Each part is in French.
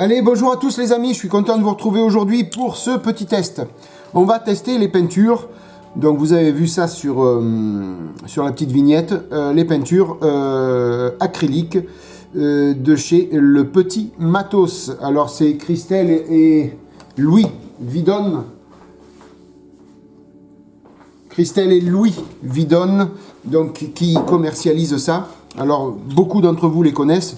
Allez, bonjour à tous les amis, je suis content de vous retrouver aujourd'hui pour ce petit test. On va tester les peintures. Donc vous avez vu ça sur la petite vignette, les peintures acryliques de chez Le Petit Matos. Alors c'est Christelle et Louis Vidonne. Christelle et Louis Vidonne, donc qui commercialisent ça. Alors beaucoup d'entre vous les connaissent.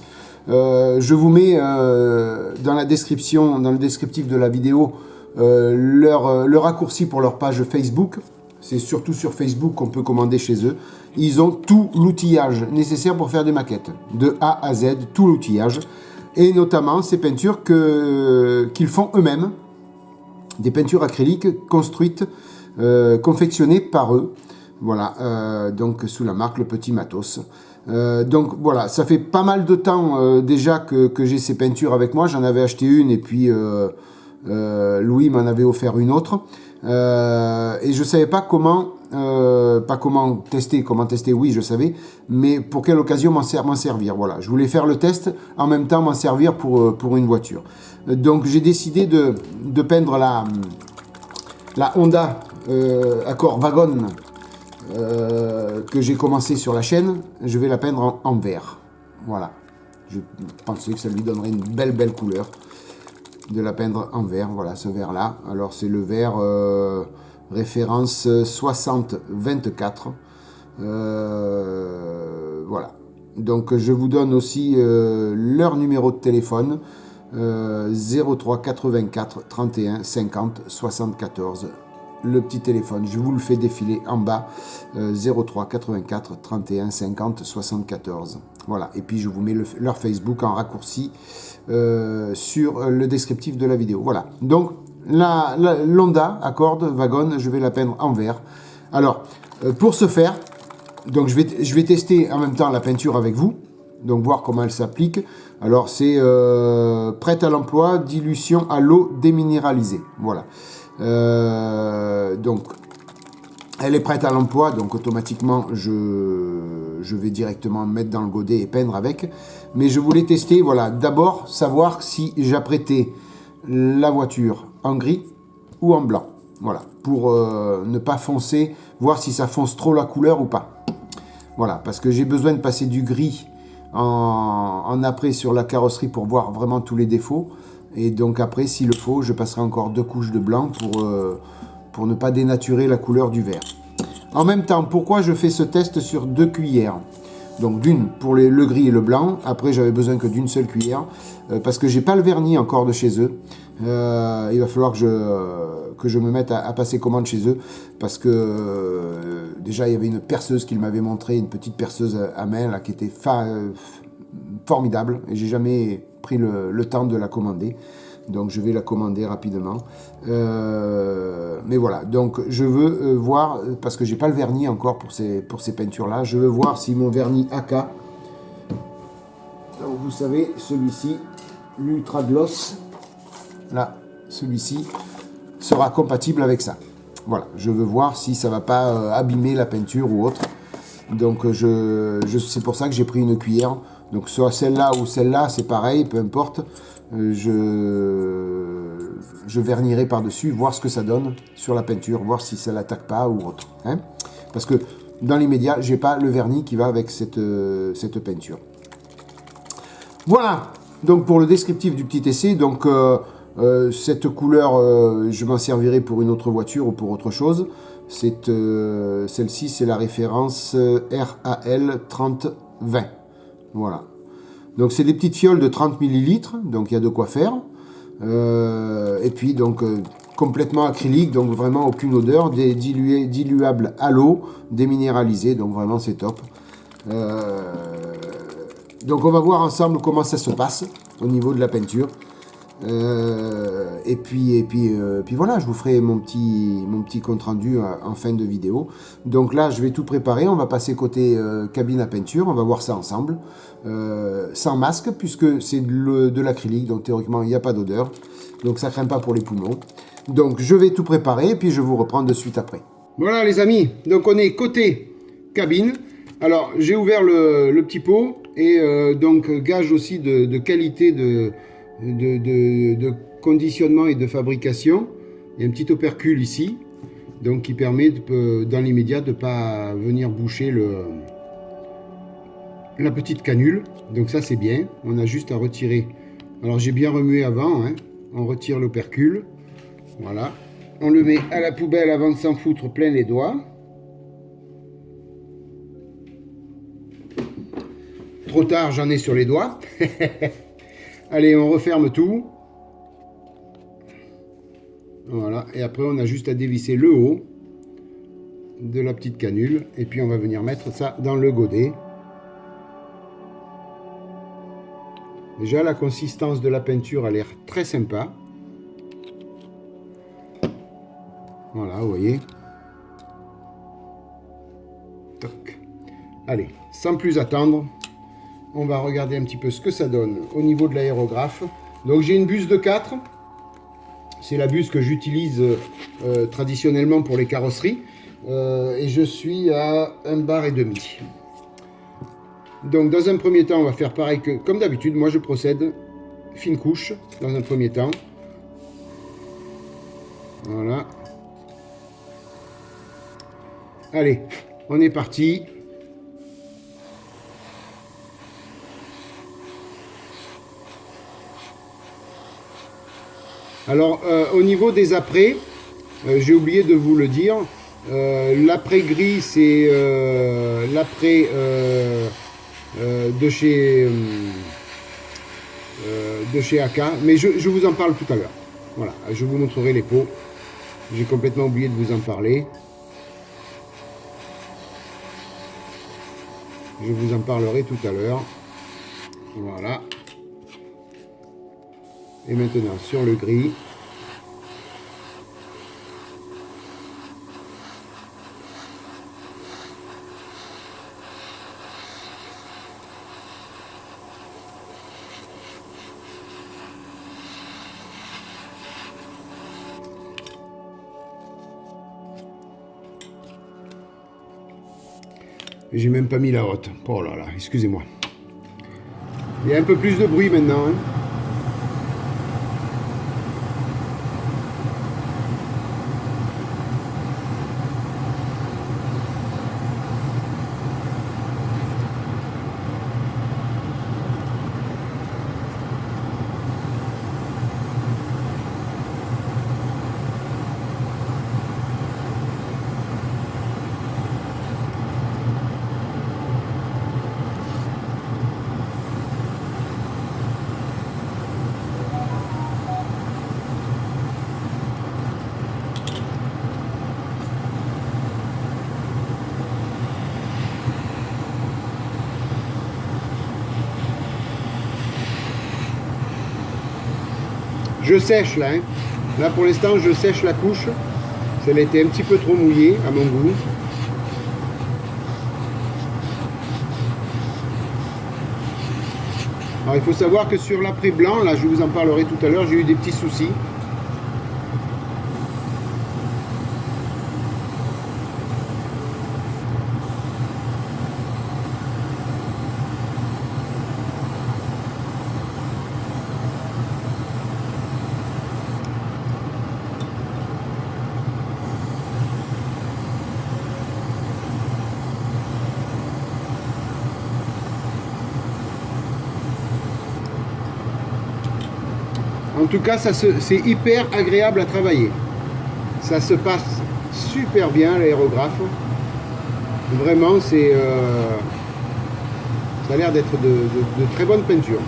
Je vous mets dans la description, dans le descriptif de la vidéo, le raccourci pour leur page Facebook. C'est surtout sur Facebook qu'on peut commander chez eux. Ils ont tout l'outillage nécessaire pour faire des maquettes, de A à Z, tout l'outillage. Et notamment ces peintures qu'ils font eux-mêmes, des peintures acryliques construites, confectionnées par eux. Voilà, donc sous la marque Le Petit Matos. Donc voilà, ça fait pas mal de temps déjà que j'ai ces peintures avec moi. J'en avais acheté une et puis Louis m'en avait offert une autre. Et je savais pas comment tester, oui je savais, mais pour quelle occasion m'en servir. Voilà, je voulais faire le test, en même temps m'en servir pour une voiture. Donc j'ai décidé de peindre la Honda Accord Wagon que j'ai commencé sur la chaîne. Je vais la peindre en vert. Voilà, je pensais que ça lui donnerait une belle couleur de la peindre en vert. Voilà, ce vert là, alors c'est le vert référence 6024. Voilà, donc je vous donne aussi leur numéro de téléphone, 03 84 31 50 74. Le petit téléphone, je vous le fais défiler en bas, 03 84 31 50 74. Voilà, et puis je vous mets leur Facebook en raccourci sur le descriptif de la vidéo. Voilà, donc l'Honda Accord Wagon, je vais la peindre en vert. Alors, pour ce faire, donc je vais tester en même temps la peinture avec vous, donc voir comment elle s'applique. Alors c'est prête à l'emploi, dilution à l'eau déminéralisée. Voilà. Donc elle est prête à l'emploi, donc automatiquement je vais directement mettre dans le godet et peindre avec. Mais je voulais tester, voilà, d'abord savoir si j'apprêtais la voiture en gris ou en blanc. Voilà, pour ne pas foncer, voir si ça fonce trop la couleur ou pas. Voilà, parce que j'ai besoin de passer du gris en après sur la carrosserie pour voir vraiment tous les défauts. Et donc après, s'il le faut, je passerai encore 2 couches de blanc pour ne pas dénaturer la couleur du vert. En même temps, pourquoi je fais ce test sur 2 cuillères? Donc d'une pour le gris et le blanc. Après, j'avais besoin que d'une seule cuillère parce que j'ai pas le vernis encore de chez eux. Il va falloir que je me mette à passer commande chez eux parce que déjà il y avait une perceuse qu'ils m'avaient montré, une petite perceuse à main là, qui était formidable et j'ai jamais pris le temps de la commander. Donc je vais la commander rapidement. Mais voilà, donc je veux voir, parce que j'ai pas le vernis encore pour ces peintures là, je veux voir si mon vernis AK, donc vous savez, celui-ci, l'Ultra Gloss, là, celui-ci sera compatible avec ça. Voilà, je veux voir si ça va pas abîmer la peinture ou autre. Donc c'est pour ça que j'ai pris une cuillère. Donc soit celle-là ou celle-là, c'est pareil, peu importe. Je vernirai par-dessus, voir ce que ça donne sur la peinture, voir si ça l'attaque pas ou autre. Hein, parce que dans l'immédiat, j'ai pas le vernis qui va avec cette peinture. Voilà, donc pour le descriptif du petit essai, donc cette couleur, je m'en servirai pour une autre voiture ou pour autre chose. Celle-ci, c'est la référence RAL 3020. Voilà. Donc c'est des petites fioles de 30 ml, donc il y a de quoi faire. Et puis donc complètement acrylique, donc vraiment aucune odeur, diluable à l'eau, déminéralisé, donc vraiment c'est top. Donc on va voir ensemble comment ça se passe au niveau de la peinture. Et puis voilà, je vous ferai mon petit compte rendu en fin de vidéo. Donc là, je vais tout préparer. On va passer côté cabine à peinture. On va voir ça ensemble, sans masque, puisque c'est de l'acrylique. Donc théoriquement, il n'y a pas d'odeur. Donc ça craint pas pour les poumons. Donc je vais tout préparer et puis je vous reprends de suite après. Voilà les amis. Donc on est côté cabine. Alors j'ai ouvert le petit pot et donc gage aussi de qualité de conditionnement et de fabrication. Il y a un petit opercule ici, donc qui permet dans l'immédiat de ne pas venir boucher la petite canule. Donc ça c'est bien, on a juste à retirer. Alors j'ai bien remué avant, hein. On retire l'opercule, voilà. On le met à la poubelle avant de s'en foutre plein les doigts. Trop tard, j'en ai sur les doigts. Allez, on referme tout. Voilà, et après on a juste à dévisser le haut de la petite canule. Et puis on va venir mettre ça dans le godet. Déjà, la consistance de la peinture a l'air très sympa. Voilà, vous voyez. Toc. Allez, sans plus attendre, on va regarder un petit peu ce que ça donne au niveau de l'aérographe. Donc j'ai une buse de 4. C'est la buse que j'utilise traditionnellement pour les carrosseries. Et je suis à 1,5 bar. Donc dans un premier temps, on va faire pareil que comme d'habitude. Moi je procède fine couche dans un premier temps. Voilà. Allez, on est parti. Alors au niveau des apprêts, j'ai oublié de vous le dire. L'après gris, c'est l'après de chez AK, mais je vous en parle tout à l'heure. Voilà, je vous montrerai les pots. J'ai complètement oublié de vous en parler. Je vous en parlerai tout à l'heure. Voilà. Et maintenant sur le gris. J'ai même pas mis la haute. Oh là là, excusez-moi. Il y a un peu plus de bruit maintenant, hein. Je sèche là, hein. Là pour l'instant je sèche la couche. Elle était un petit peu trop mouillée à mon goût. Alors il faut savoir que sur l'après blanc, là je vous en parlerai tout à l'heure, j'ai eu des petits soucis. En tout cas, c'est hyper agréable à travailler. Ça se passe super bien, l'aérographe. Vraiment, ça a l'air d'être de très bonne peinture.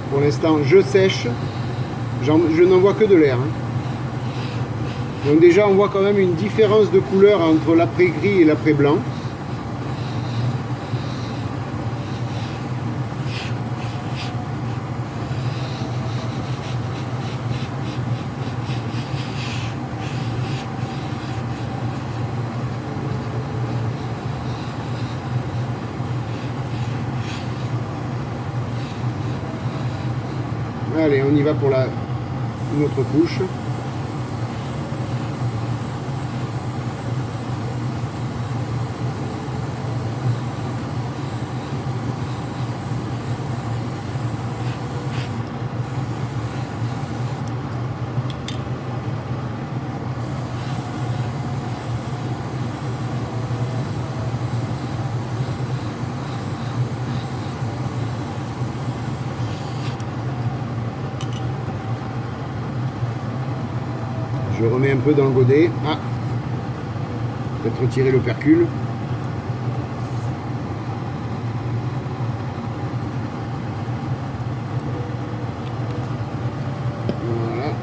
Pour l'instant, je sèche. Je n'en vois que de l'air, hein. Donc déjà, on voit quand même une différence de couleur entre l'après gris et l'après blanc. Allez, on y va pour une autre couche. Je remets un peu dans le godet. Ah, peut-être retirer l'opercule. Voilà.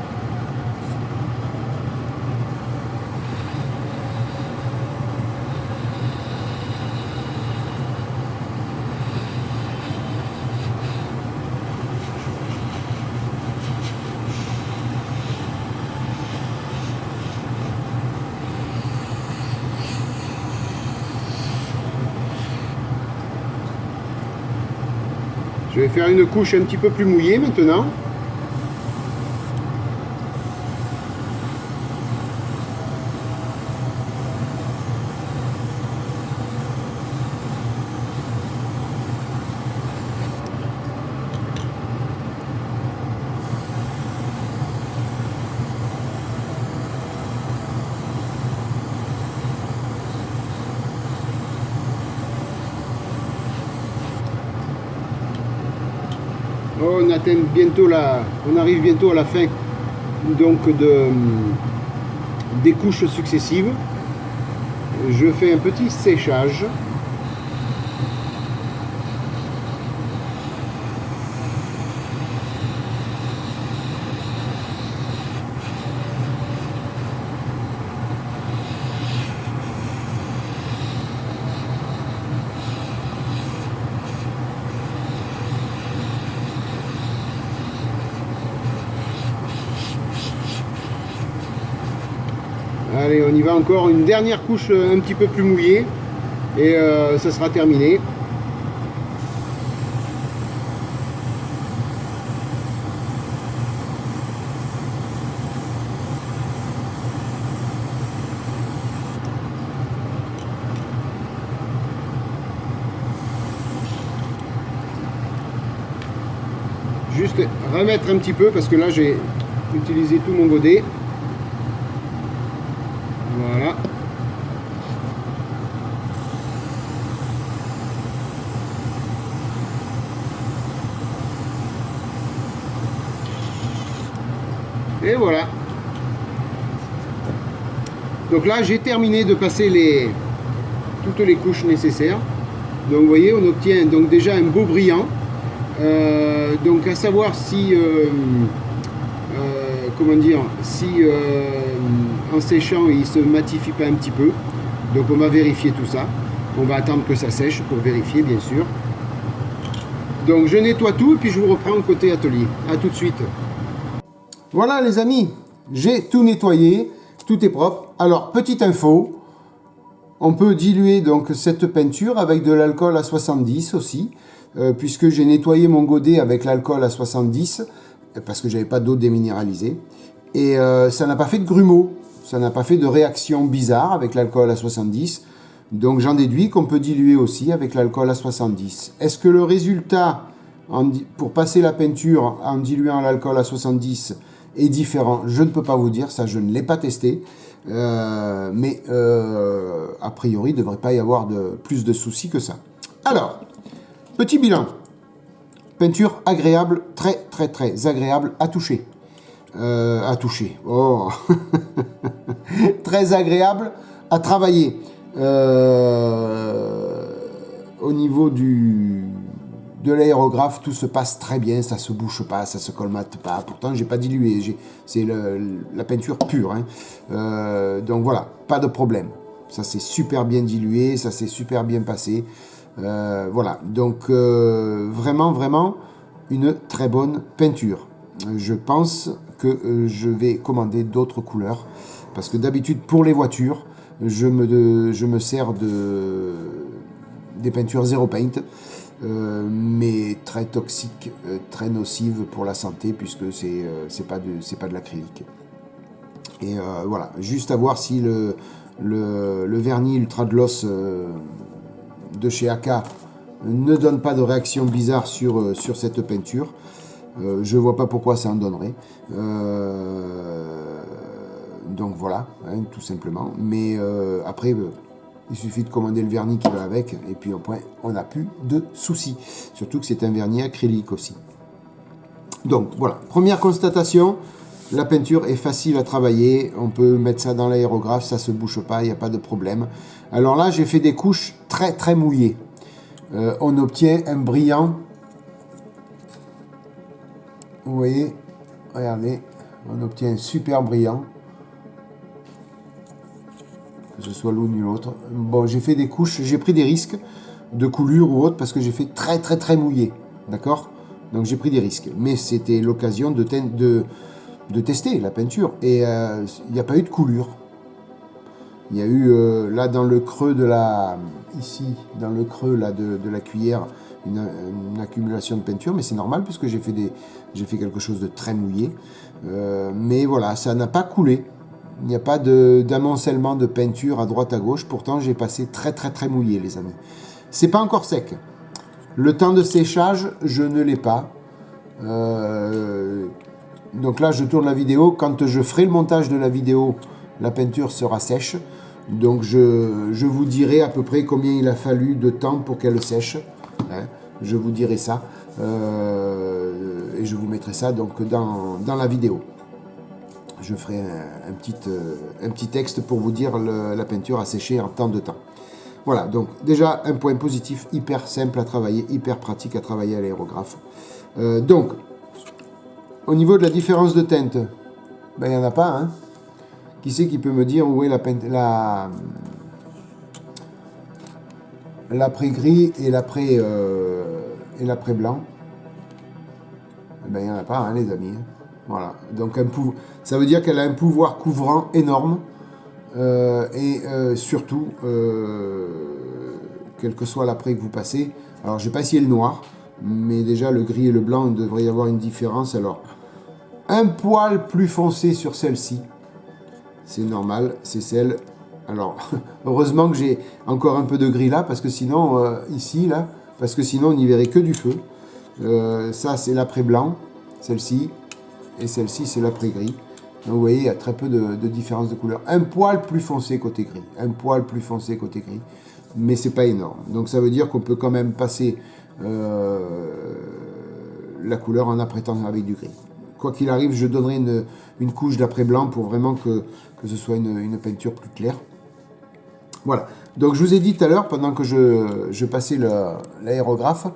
Je vais faire une couche un petit peu plus mouillée maintenant. On atteint bientôt on arrive bientôt à la fin donc des couches successives. Je fais un petit séchage. Allez, on y va encore, une dernière couche un petit peu plus mouillée et ça sera terminé. Juste remettre un petit peu parce que là j'ai utilisé tout mon godet. Voilà. Et voilà. Donc là j'ai terminé de passer toutes les couches nécessaires. Donc vous voyez, on obtient donc déjà un beau brillant. Donc à savoir si comment dire, si en séchant il se matifie pas un petit peu. Donc on va vérifier tout ça. On va attendre que ça sèche pour vérifier bien sûr. Donc je nettoie tout et puis je vous reprends côté atelier. A tout de suite. Voilà les amis, j'ai tout nettoyé, tout est propre. Alors petite info, on peut diluer donc cette peinture avec de l'alcool à 70 aussi, puisque j'ai nettoyé mon godet avec l'alcool à 70 parce que j'avais pas d'eau déminéralisée et ça n'a pas fait de grumeaux, ça n'a pas fait de réaction bizarre avec l'alcool à 70. Donc j'en déduis qu'on peut diluer aussi avec l'alcool à 70. Est-ce que le résultat pour passer la peinture en diluant l'alcool à 70 est différent? Je ne peux pas vous dire, ça je ne l'ai pas testé. Mais a priori, il ne devrait pas y avoir plus de soucis que ça. Alors, petit bilan. Peinture agréable, très très très agréable à toucher. Oh. Très agréable à travailler. Au niveau de l'aérographe, tout se passe très bien, ça se bouche pas, ça se colmate pas. Pourtant, j'ai pas dilué, c'est la peinture pure. Hein. Donc voilà, pas de problème. Ça s'est super bien dilué, ça s'est super bien passé. Voilà, donc vraiment, vraiment une très bonne peinture. Je pense que je vais commander d'autres couleurs parce que d'habitude pour les voitures, je me sers des peintures Zero Paint. mais très toxique, très nocive pour la santé, puisque c'est pas de l'acrylique. Et voilà, juste à voir si le vernis Ultra Gloss de chez AK ne donne pas de réaction bizarre sur cette peinture. Je vois pas pourquoi ça en donnerait. Donc voilà, hein, tout simplement. Mais après, il suffit de commander le vernis qui va avec, et puis on n'a plus de soucis. Surtout que c'est un vernis acrylique aussi. Donc voilà, première constatation, la peinture est facile à travailler. On peut mettre ça dans l'aérographe, ça ne se bouche pas, il n'y a pas de problème. Alors là, j'ai fait des couches très très mouillées. On obtient un brillant. Vous voyez, regardez, on obtient un super brillant. Que ce soit l'un ou l'autre. Bon, j'ai fait des couches, j'ai pris des risques de coulure ou autre parce que j'ai fait très très très mouillé. D'accord? Donc j'ai pris des risques. Mais c'était l'occasion de tester la peinture. Et il n'y a pas eu de coulure. Il y a eu là dans le creux de la... Ici, dans le creux là, de la cuillère, une accumulation de peinture. Mais c'est normal puisque j'ai fait quelque chose de très mouillé. Mais voilà, ça n'a pas coulé. Il n'y a pas d'amoncellement de peinture à droite à gauche. Pourtant, j'ai passé très très très mouillé, les amis. C'est pas encore sec. Le temps de séchage, je ne l'ai pas. Donc là, je tourne la vidéo. Quand je ferai le montage de la vidéo, la peinture sera sèche. Donc je vous dirai à peu près combien il a fallu de temps pour qu'elle sèche. Hein, je vous dirai ça. Et je vous mettrai ça donc dans la vidéo. Je ferai un petit texte pour vous dire la peinture a séché en tant de temps. Voilà, donc déjà un point positif, hyper simple à travailler, hyper pratique à travailler à l'aérographe. Donc, au niveau de la différence de teinte, ben, il n'y en a pas. Hein. Qui c'est qui peut me dire où est l'après-gris et l'après-blanc? Ben, il n'y en a pas, hein, les amis. Voilà, donc ça veut dire qu'elle a un pouvoir couvrant énorme et surtout, quel que soit l'après que vous passez, alors je n'ai pas essayé le noir, mais déjà le gris et le blanc, il devrait y avoir une différence. Alors, un poil plus foncé sur celle-ci, c'est normal, c'est celle... Alors, heureusement que j'ai encore un peu de gris là, parce que sinon, ici, là, parce que sinon on n'y verrait que du feu. Ça, c'est l'après-blanc, celle-ci. Et celle-ci, c'est l'après-gris. Donc vous voyez, il y a très peu de différence de couleur. Un poil plus foncé côté gris. Un poil plus foncé côté gris. Mais c'est pas énorme. Donc ça veut dire qu'on peut quand même passer la couleur en apprêtant avec du gris. Quoi qu'il arrive, je donnerai une couche d'après-blanc pour vraiment que ce soit une peinture plus claire. Voilà. Donc je vous ai dit tout à l'heure, pendant que je passais l'aérographe,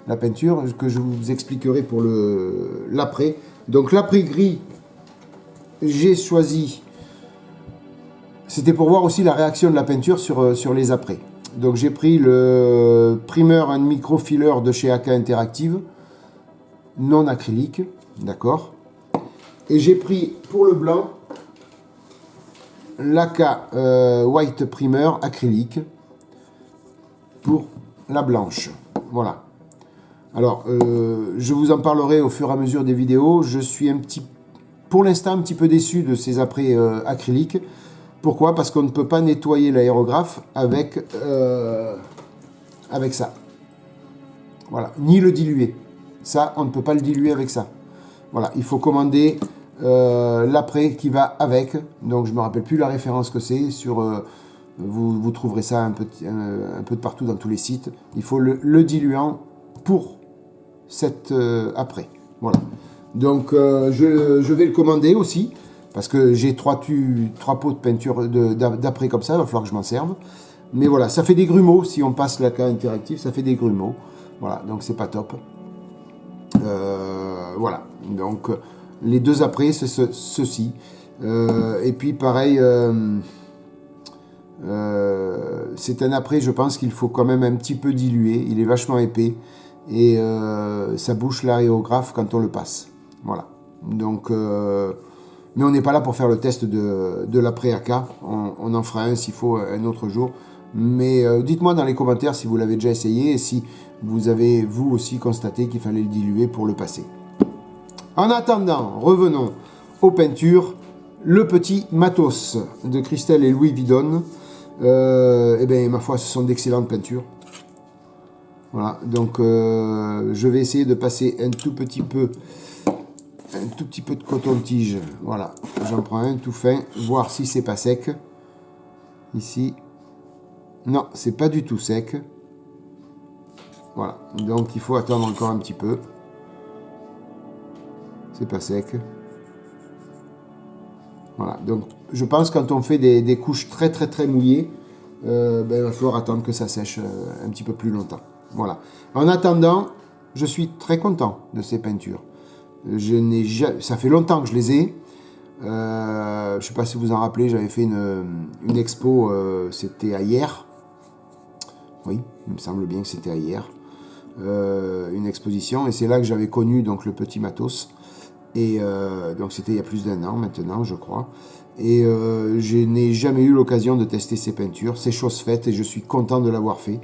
la peinture, que je vous expliquerai pour l'après. Donc l'après-gris, j'ai choisi, c'était pour voir aussi la réaction de la peinture sur les après. Donc j'ai pris le primer and microfiller de chez AK Interactive, non acrylique, d'accord. Et j'ai pris pour le blanc, l'AK White Primer acrylique pour la blanche. Voilà. Alors, je vous en parlerai au fur et à mesure des vidéos. Je suis pour l'instant, un petit peu déçu de ces apprêts acryliques. Pourquoi? Parce qu'on ne peut pas nettoyer l'aérographe avec ça. Voilà, ni le diluer. Ça, on ne peut pas le diluer avec ça. Voilà, il faut commander l'après qui va avec. Donc, je ne me rappelle plus la référence que c'est. Vous trouverez ça un peu de partout dans tous les sites. Il faut le diluant pour après. Voilà. Donc je vais le commander aussi parce que j'ai trois pots de peinture d'après comme ça, il va falloir que je m'en serve. Mais voilà, ça fait des grumeaux si on passe l'AK interactif, ça fait des grumeaux. Voilà, donc c'est pas top. Voilà, donc les deux après c'est ceci. Et puis pareil, c'est un après, je pense qu'il faut quand même un petit peu diluer, il est vachement épais. Et ça bouche l'aérographe quand on le passe. Voilà. Donc, mais on n'est pas là pour faire le test de l'après-AK. On en fera un s'il faut un autre jour. Mais dites-moi dans les commentaires si vous l'avez déjà essayé et si vous avez vous aussi constaté qu'il fallait le diluer pour le passer. En attendant, revenons aux peintures. Le petit matos de Christelle et Louis Vidon. Eh bien, ma foi, ce sont d'excellentes peintures. Voilà, donc je vais essayer de passer un tout petit peu de coton-tige. Voilà, j'en prends un tout fin, voir si c'est pas sec. Ici, non, c'est pas du tout sec. Voilà, donc il faut attendre encore un petit peu. C'est pas sec. Voilà, donc je pense quand on fait des couches très mouillées, il va falloir attendre que ça sèche un petit peu plus longtemps. Voilà. En attendant, je suis très content de ces peintures. Ça fait longtemps que je les ai. Je ne sais pas si vous en rappelez, j'avais fait une expo, c'était à Hyères. Oui, il me semble bien que c'était à Hyères. Une exposition, et c'est là que j'avais connu donc, le petit matos. Et donc c'était il y a plus d'1 an maintenant, je crois. Et je n'ai jamais eu l'occasion de tester ces peintures. C'est chose faite et je suis content de l'avoir fait.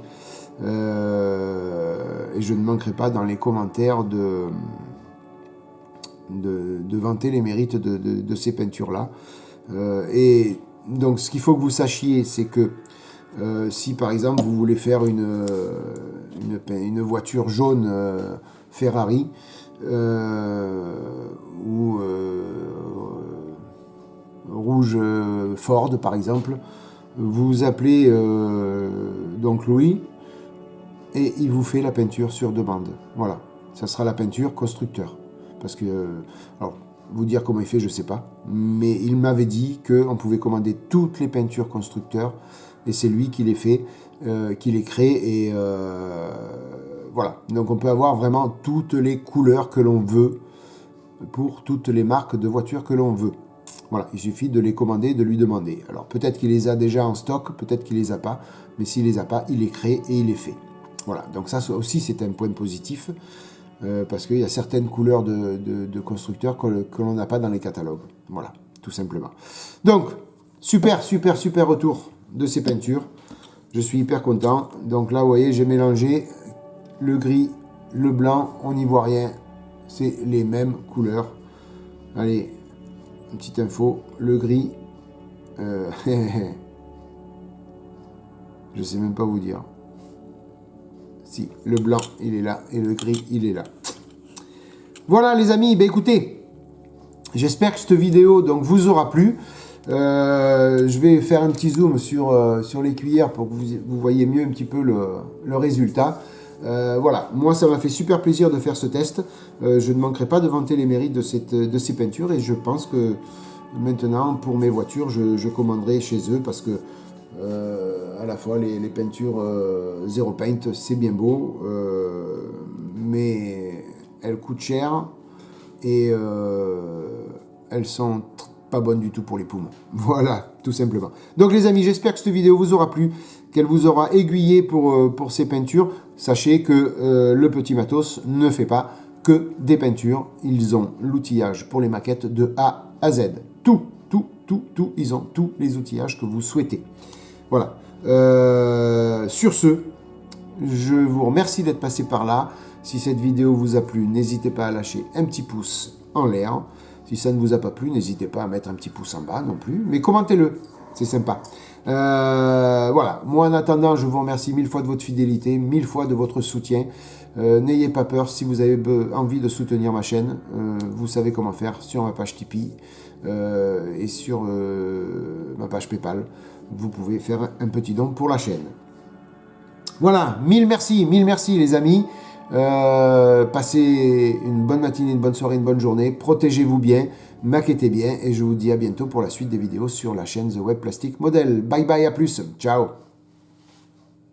Et je ne manquerai pas dans les commentaires de vanter les mérites de ces peintures-là. Et donc ce qu'il faut que vous sachiez, c'est que si par exemple vous voulez faire une voiture jaune Ferrari, ou rouge Ford par exemple, vous appelez donc Louis et il vous fait la peinture sur demande. Voilà, ça sera la peinture constructeur. Parce que, alors, vous dire comment il fait, je ne sais pas, mais il m'avait dit qu'on pouvait commander toutes les peintures constructeurs et c'est lui qui les fait, qui les crée et voilà. Donc on peut avoir vraiment toutes les couleurs que l'on veut pour toutes les marques de voitures que l'on veut. Voilà, il suffit de les commander, de lui demander. Alors peut-être qu'il les a déjà en stock, peut-être qu'il les a pas, mais s'il les a pas, il les crée et il les fait. Voilà, donc ça aussi c'est un point positif, parce qu'il y a certaines couleurs de constructeurs que l'on n'a pas dans les catalogues. Voilà, tout simplement. Donc, super retour de ces peintures. Je suis hyper content. Donc là, vous voyez, j'ai mélangé le gris, le blanc, on n'y voit rien. C'est les mêmes couleurs. Allez, une petite info, le gris, je sais même pas vous dire. Si, le blanc, il est là, et le gris, il est là. Voilà les amis, ben écoutez, j'espère que cette vidéo donc, vous aura plu. Je vais faire un petit zoom sur les cuillères pour que vous voyez mieux un petit peu le résultat. Voilà, moi ça m'a fait super plaisir de faire ce test. Je ne manquerai pas de vanter les mérites de ces peintures et je pense que maintenant pour mes voitures je commanderai chez eux parce que à la fois les peintures Zero Paint c'est bien beau mais elles coûtent cher et elles sont pas bonnes du tout pour les poumons. Voilà, tout simplement. Donc les amis, j'espère que cette vidéo vous aura plu, qu'elle vous aura aiguillé pour ces peintures. Sachez que le petit matos ne fait pas que des peintures. Ils ont l'outillage pour les maquettes de A à Z. Tout. Ils ont tous les outillages que vous souhaitez. Voilà. Sur ce, je vous remercie d'être passé par là. Si cette vidéo vous a plu, n'hésitez pas à lâcher un petit pouce en l'air. Si ça ne vous a pas plu, n'hésitez pas à mettre un petit pouce en bas non plus. Mais commentez-le, c'est sympa. Voilà, moi en attendant, je vous remercie 1000 fois de votre fidélité, 1000 fois de votre soutien. N'ayez pas peur, si vous avez envie de soutenir ma chaîne, vous savez comment faire sur ma page Tipeee et sur ma page Paypal. Vous pouvez faire un petit don pour la chaîne. Voilà, mille merci les amis. Passez une bonne matinée, une bonne soirée, une bonne journée. Protégez-vous bien, maquettez bien et je vous dis à bientôt pour la suite des vidéos sur la chaîne The Web Plastic Model. Bye bye, à plus, ciao.